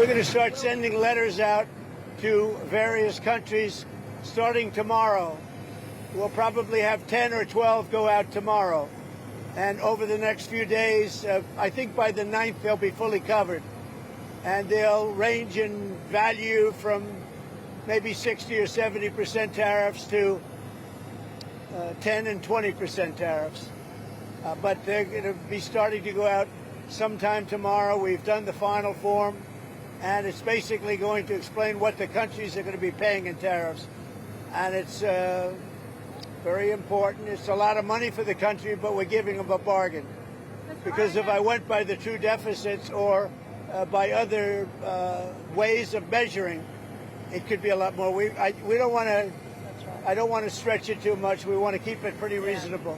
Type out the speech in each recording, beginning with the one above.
going to start sending letters out to various countries starting tomorrow. We'll probably have 10 or 12 go out tomorrow. And over the next few days, I think by the 9th, they'll be fully covered. And they'll range in value from maybe 60 or 70% tariffs to 10 and 20% tariffs. But they're going to be starting to go out sometime tomorrow. We've done the final form, and it's basically going to explain what the countries are going to be paying in tariffs. And it's very important. It's a lot of money for the country, but we're giving them a bargain. Because if I went by the true deficits or by other ways of measuring, it could be a lot more. We don't want to. I don't want to stretch it too much. We want to keep it pretty reasonable.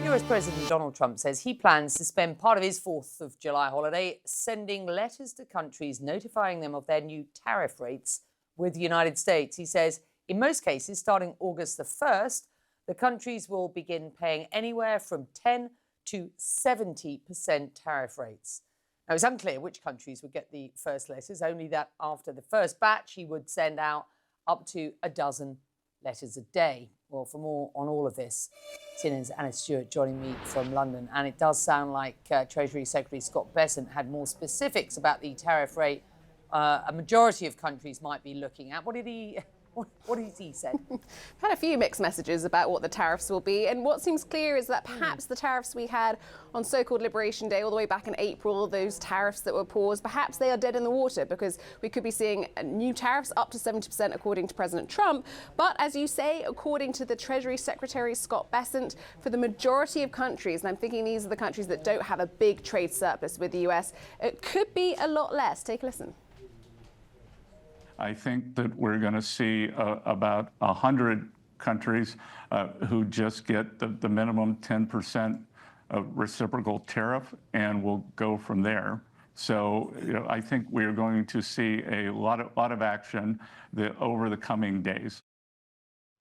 US President Donald Trump says he plans to spend part of his 4th of July holiday sending letters to countries notifying them of their new tariff rates with the United States. He says in most cases, starting August the 1st, the countries will begin paying anywhere from 10 to 70% tariff rates. Now, it's unclear which countries would get the first letters, only that after the first batch, he would send out up to a dozen letters a day. Well, for more on all of this, CNN's Anna Stewart joining me from London. And it does sound like Treasury Secretary Scott Bessent had more specifics about the tariff rate a majority of countries might be looking at. What did he say? Had a few mixed messages about what the tariffs will be, and what seems clear is that perhaps the tariffs we had on so-called Liberation Day all the way back in April, those tariffs that were paused, perhaps they are dead in the water, because we could be seeing new tariffs up to 70% according to President Trump. But as you say, according to the Treasury Secretary Scott Bessent, for the majority of countries, and I'm thinking these are the countries that don't have a big trade surplus with the US, it could be a lot less. Take a listen. I think that we're going to see about 100 countries who just get the minimum 10% reciprocal tariff, and we'll go from there. So, I think we're going to see a lot of action over the coming days.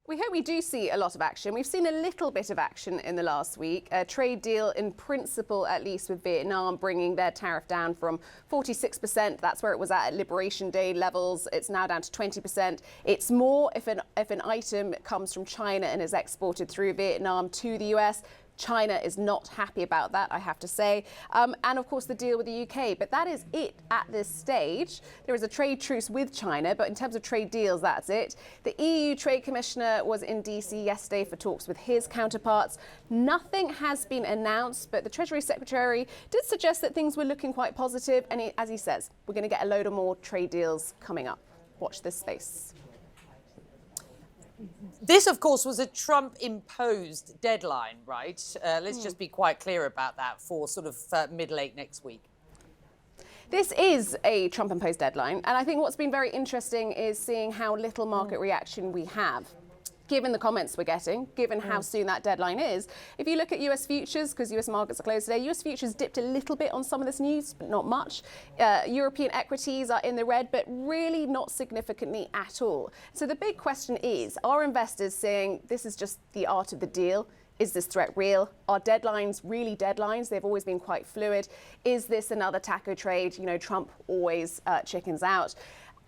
We hope we do see a lot of action. We've seen a little bit of action in the last week. A trade deal in principle, at least with Vietnam, bringing their tariff down from 46%. That's where it was at Liberation Day levels. It's now down to 20%. It's more if an item comes from China and is exported through Vietnam to the US. China is not happy about that, I have to say. And of course, the deal with the UK. But that is it at this stage. There is a trade truce with China, but in terms of trade deals, that's it. The EU Trade Commissioner was in DC yesterday for talks with his counterparts. Nothing has been announced, but the Treasury Secretary did suggest that things were looking quite positive. And as he says, we're going to get a load of more trade deals coming up. Watch this space. This, of course, was a Trump-imposed deadline, right? Let's just be quite clear about that for sort of mid-late next week. This is a Trump-imposed deadline, and I think what's been very interesting is seeing how little market reaction we have. Given the comments we're getting, given how soon that deadline is. If you look at US futures, because US markets are closed today, US futures dipped a little bit on some of this news, but not much. European equities are in the red, but really not significantly at all. So the big question is, are investors saying this is just the art of the deal? Is this threat real? Are deadlines really deadlines? They've always been quite fluid. Is this another taco trade? Trump always chickens out.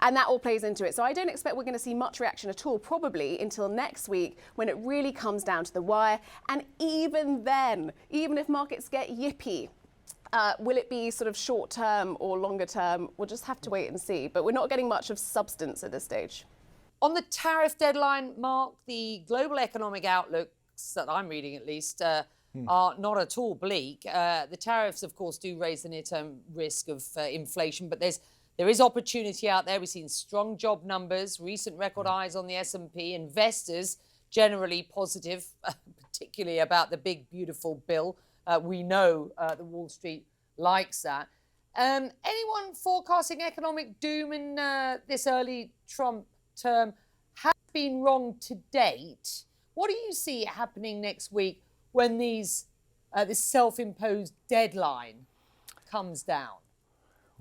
And that all plays into it. So I don't expect we're going to see much reaction at all, probably until next week, when it really comes down to the wire. And even then, even if markets get yippy, will it be sort of short term or longer term? We'll just have to wait and see. But we're not getting much of substance at this stage. On the tariff deadline, Mark, the global economic outlooks that I'm reading at least are not at all bleak. The tariffs, of course, do raise the near-term risk of inflation, but there is opportunity out there. We've seen strong job numbers, recent record highs on the S&P. Investors generally positive, particularly about the big, beautiful bill. We know the Wall Street likes that. Anyone forecasting economic doom in this early Trump term has been wrong to date. What do you see happening next week when this self-imposed deadline comes down?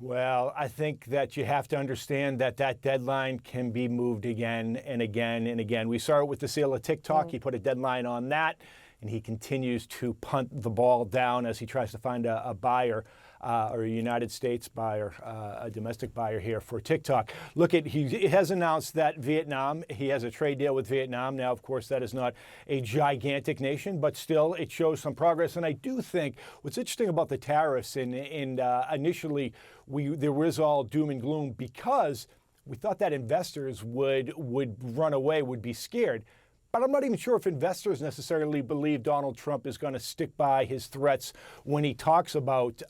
Well, I think that you have to understand that deadline can be moved again and again and again. We saw it with the sale of TikTok. He put a deadline on that, and he continues to punt the ball down as he tries to find a buyer. or a United States buyer, a domestic buyer here for TikTok. Look at, he has announced that Vietnam, he has a trade deal with Vietnam. Now, of course, that is not a gigantic nation, but still it shows some progress. And I do think what's interesting about the tariffs, and initially there was all doom and gloom because we thought that investors would run away, would be scared. But I'm not even sure if investors necessarily believe Donald Trump is going to stick by his threats when he talks about,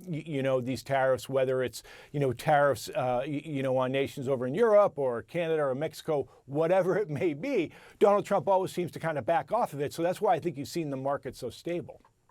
these tariffs, whether it's, tariffs, on nations over in Europe or Canada or Mexico, whatever it may be. Donald Trump always seems to kind of back off of it. So that's why I think you've seen the market so stable.